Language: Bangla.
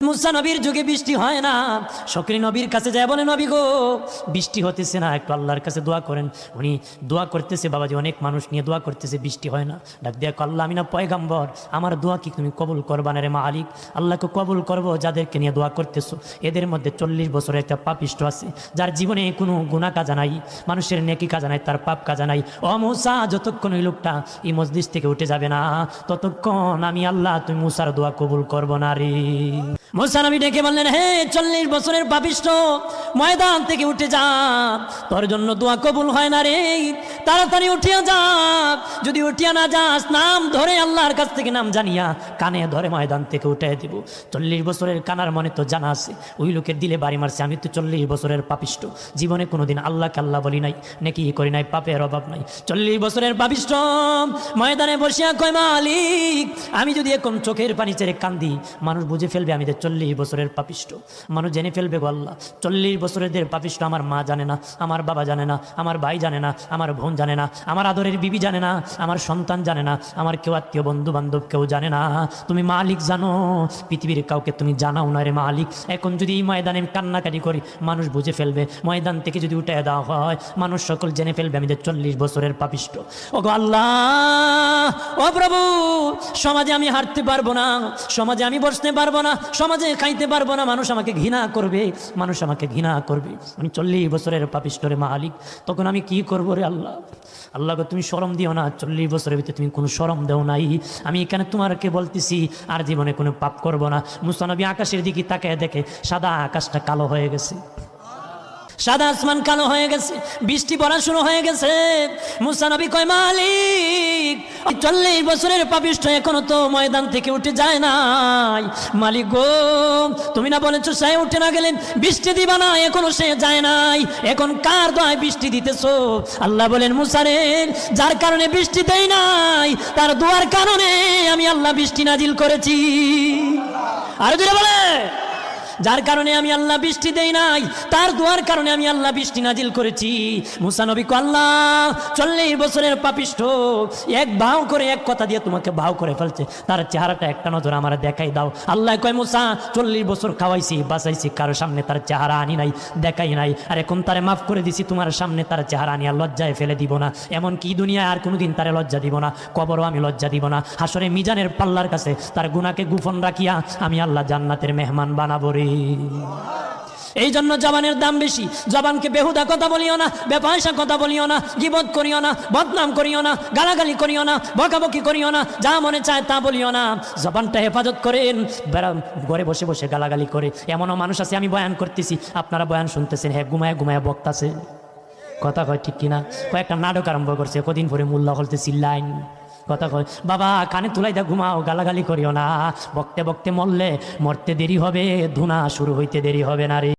মুসা নবীর যুগে বৃষ্টি হয় না। শকরি নবীর কাছে যায়, বলে নবী গো বৃষ্টি হতেছে না, একটু আল্লাহর কাছে দোয়া করেন। উনি দোয়া করতেছে, বাবাজি অনেক মানুষ নিয়ে দোয়া করতেছে, বৃষ্টি হয় না। ডাক দিয়া আল্লাহ আমি না পয়গাম্বর, আমার দোয়া কি তুমি কবুল করবা না রে মালিক? আল্লাহকে কবুল করবো যাদেরকে নিয়ে দোয়া করতেছো। এদের মধ্যে 40 বছরের একটা পাপিষ্ট আছে, যার জীবনে কোনো গুনাহ কাজা নাই, মানুষের নেকি কাজা নাই, তার পাপ কাজা নাই। ও মুসা, যতক্ষণ ওই লোকটা এই মসজিদ থেকে উঠে যাবে না, ততক্ষণ আমি আল্লাহ তুমি মুসার দোয়া কবুল করবো না রে। মুসা নবী ডেকে বললেন, হে 40 বছরের পাপিষ্ট, ময়দান থেকে উঠে যা, তোর জন্য দোয়া কবুল হয় না রে। তাড়াতাড়ি উঠিয়া যা, যদি উঠিয়া না যাস, নাম ধরে আল্লাহর কাছ থেকে নাম জানিয়া কানে ধরে ময়দান থেকে উঠে দিব। 40 বছরের কানার মনে তো জানা আছে, ওই লোকের দিলে বাড়ি মারছে, আমি তো 40 বছরের পাপিষ্ট, জীবনে কোনোদিন আল্লাহকে আল্লাহ বলি নাই, নাকি করি নাই, পাপের অভাব নাই। 40 বছরের পাপিষ্ট ময়দানে বসিয়া কয়, মালিক আমি যদি এখন চোখের পানি ছেড়ে কান্দি, মানুষ বুঝে ফেলবে আমি 40 বছরের পাপিষ্ট, মানুষ জেনে ফেলবে গো আল্লাহ। 40 বছরের পাপিষ্ট আমার মা জানে না, আমার বাবা জানে না, আমার ভাই জানে না, আমার বোন জানে না, আমার আদরের বিবি জানে না, আমার সন্তান জানে না, আমার কেউ আত্মীয় বন্ধু বান্ধব কেউ জানে না, তুমি মালিক জানো, পৃথিবীর কাউকে তুমি জানাও না রে মালিক। এখন যদি এই ময়দানে আমি কান্নাকাটি করি, মানুষ বুঝে ফেলবে, ময়দান থেকে যদি উঠে দেওয়া হয়, মানুষ সকল জেনে ফেলবে আমি 40 বছরের পাপিষ্ট। ও গো আল্লাহ, ও প্রভু, সমাজে আমি হাঁটতে পারবো না, সমাজে আমি বসতে পারবো না, সমাজে খাইতে পারবো না, মানুষ আমাকে ঘৃণা করবে, মানুষ আমাকে ঘৃণা করবে, আমি 40 বছরের পাপিষ্ট রে মালিক। তখন আমি কি করবো রে আল্লাহ? আল্লাহ গো তুমি শরম দিও না, 40 বছরের ভিতরে তুমি কোনো শরম দেও নাই, আমি এখানে তোমারকে বলতেছি আর জীবনে কোনো পাপ করবো না। মুসা নবী আকাশের দিকে তাকায় দেখে সাদা আকাশটা কালো হয়ে গেছে, সাদা আসমান কালো হয়ে গেছে, বৃষ্টি পড়া শুরু হয়ে গেছে। মুসা নবী কয়, মালিক 40 বছরের পাপিষ্ট এখনো তো ময়দান থেকে উঠে যায় নাই, মালিক গো তুমি না বলেছো সে উঠে না গেলেন বৃষ্টি দিবা না, এখনো সে যায় নাই, এখন কার দোয়ায় বৃষ্টি দিতেছো? আল্লাহ বলেন, মুসা রে, যার কারণে বৃষ্টি দেই নাই, তার দোয়ার কারণে আমি আল্লাহ বৃষ্টি নাজিল করেছি। আর জোরে বলে, যার কারণে আমি আল্লাহ বৃষ্টি দেই নাই, তার দোয়ার কারণে আমি আল্লাহ বৃষ্টি নাজিল করেছি। মুসা নবী কয়, আল্লাহ 40 বছরের পাপিষ্ট এক ভাও করে, এক কথা দিয়ে তোমাকে ভাও করে ফেলছে, তার চেহারাটা একটা নজর আমার দেখাই দাও। আল্লাহ কয়, মুসা 40 বছর খাওয়াইছি বাঁচাইছি, কারোর সামনে তার চেহারা আনি নাই, দেখাই নাই, আর এখন তারে মাফ করে দিছি, তোমার সামনে তার চেহারা আনি আর লজ্জায় ফেলে দিব না, এমনকি দুনিয়ায় আর কোনোদিন তারে লজ্জা দিব না, কবরও আমি লজ্জা দিব না, হাসরে মিজানের পাল্লার কাছে তার গুনাহকে গোপন রাখিয়া আমি আল্লাহ জান্নাতের মেহমান বানাবো রে। এই জন্য জবানের দাম বেশি, জবানকে বেহুদা কথা বলিও না, বেপয়সা কথা বলিও না, গীবত করিও না, বদনাম করিও না, গালাগালি করিও না, বকাবকি করিও না, যা মনে চায় তা বলিও না, জবানটা হেফাজত করেন। ঘরে বসে বসে গালাগালি করে এমনও মানুষ আছে, আমি বয়ান করতেছি, আপনারা বয়ান শুনতেছেন, হ্যাঁ ঘুমায় ঘুমায় বক্তাছে, কথা কয় ঠিক কিনা? কয়েকটা নাটক আরম্ভ করছে, কদিন পরে মোল্লা হলতে চিল্লাইন, কথা কয় বাবা কানে তুলাই দা, ঘুমাও, গালাগালি করিও না, বকতে বকতে মরলে মরতে দেরি হবে, ধুনা শুরু হইতে দেরি হবে না রে।